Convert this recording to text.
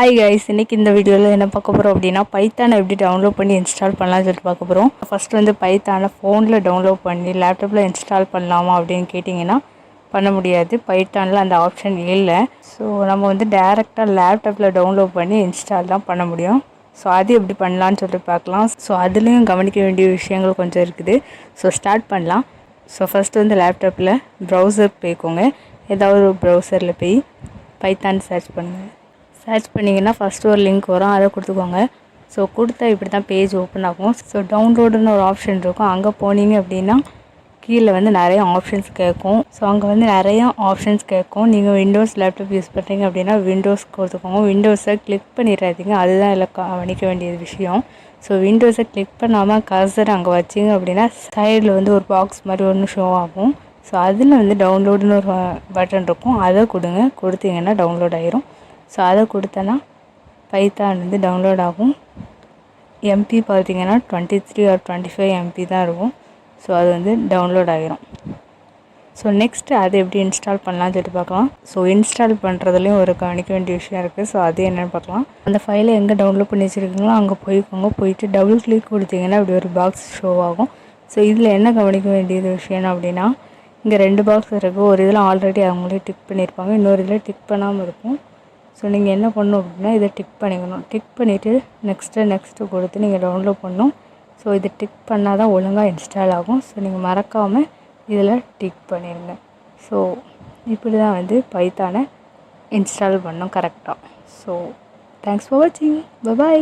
Hi guys, இன்றைக்கி இந்த வீடியோவில் என்ன பார்க்க போகிறோம் அப்படின்னா பைத்தானை எப்படி டவுன்லோட் பண்ணி இன்ஸ்டால் பண்ணலாம்னு சொல்லிட்டு பார்க்க போகிறோம். ஃபஸ்ட்டு வந்து பைத்தானை ஃபோனில் டவுன்லோட் பண்ணி லேப்டாப்பில் இன்ஸ்டால் பண்ணலாமா அப்படின்னு கேட்டிங்கன்னா பண்ண முடியாது. பைத்தானில் அந்த ஆப்ஷன் இல்லை. ஸோ நம்ம வந்து டேரெக்டாக லேப்டாப்பில் டவுன்லோட் பண்ணி இன்ஸ்டால் தான் பண்ண முடியும். ஸோ அது எப்படி பண்ணலான்னு சொல்லிட்டு பார்க்கலாம். ஸோ அதுலேயும் கவனிக்க வேண்டிய விஷயங்கள் கொஞ்சம் இருக்குது. ஸோ ஸ்டார்ட் பண்ணலாம். ஸோ ஃபஸ்ட்டு வந்து லேப்டாப்பில் ப்ரௌசர் போய்க்கோங்க. ஏதாவது ஒரு ப்ரௌசரில் போய் பைத்தான் சர்ச் பண்ணுங்கள். சர்ச் பண்ணிங்கன்னா ஃபஸ்ட்டு ஒரு லிங்க் வரும், அதை கொடுத்துக்கோங்க. ஸோ கொடுத்தா இப்படி தான் பேஜ் ஓப்பன் ஆகும். ஸோ டவுன்லோடுன்னு ஒரு ஆப்ஷன் இருக்கும். அங்கே போனீங்க அப்படின்னா கீழே வந்து நிறைய ஆப்ஷன்ஸ் கேட்கும். ஸோ அங்கே வந்து நிறைய ஆப்ஷன்ஸ் கேட்கும். நீங்கள் விண்டோஸ் லேப்டாப் யூஸ் பண்ணுறீங்க அப்படின்னா விண்டோஸ் கொடுத்துக்கோங்க. விண்டோஸை கிளிக் பண்ணிடாதீங்க, அதுதான் எல்லாம் கவனிக்க வேண்டிய விஷயம். ஸோ விண்டோஸை கிளிக் பண்ணாமல் கர்சர் அங்கே வச்சிங்க அப்படின்னா சைடில் வந்து ஒரு பாக்ஸ் மாதிரி ஒன்று ஷோ ஆகும். ஸோ அதில் வந்து டவுன்லோடுன்னு ஒரு பட்டன் இருக்கும், அதை கொடுத்தீங்கன்னா டவுன்லோட் ஆயிரும். ஸோ அதை கொடுத்தனா பைத்தான் வந்து டவுன்லோட் ஆகும். எம்பி பார்த்திங்கன்னா 23 or 25 எம்பி தான் இருக்கும். ஸோ அது வந்து டவுன்லோட் ஆகிரும். ஸோ நெக்ஸ்ட்டு அதை எப்படி இன்ஸ்டால் பண்ணலாம்னு சொல்லிட்டு பார்க்கலாம். ஸோ இன்ஸ்டால் பண்ணுறதுலேயும் ஒரு கவனிக்க வேண்டிய விஷயம் இருக்குது. ஸோ அது என்னென்னு பார்க்கலாம். அந்த ஃபைலை எங்கே டவுன்லோட் பண்ணி வச்சுருக்கீங்களோ அங்கே போயிட்டு டபுள் கிளிக் கொடுத்தீங்கன்னா இப்படி ஒரு பாக்ஸ் ஷோ ஆகும். ஸோ இதில் என்ன கவனிக்க வேண்டியது விஷயம் அப்படின்னா இங்கே 2 பாக்ஸ் இருக்குது. ஒரு இதில் ஆல்ரெடி அவங்களே டிக் பண்ணியிருப்பாங்க, இன்னொரு இதில் டிக் பண்ணாமல் இருக்கும். ஸோ நீங்கள் என்ன பண்ணணும் அப்படின்னா இதை டிக் பண்ணிக்கணும். டிக் பண்ணிவிட்டு நெக்ஸ்ட்டு கொடுத்து நீங்கள் டவுன்லோட் பண்ணணும். ஸோ இதை டிக் பண்ணால் தான் ஒழுங்காக இன்ஸ்டால் ஆகும். ஸோ நீங்கள் மறக்காமல் இதில் டிக் பண்ணிடுங்க. ஸோ இப்படி தான் வந்து பைத்தானை இன்ஸ்டால் பண்ணணும் கரெக்டாக. ஸோ தேங்க்ஸ் ஃபார் வாட்சிங். பை.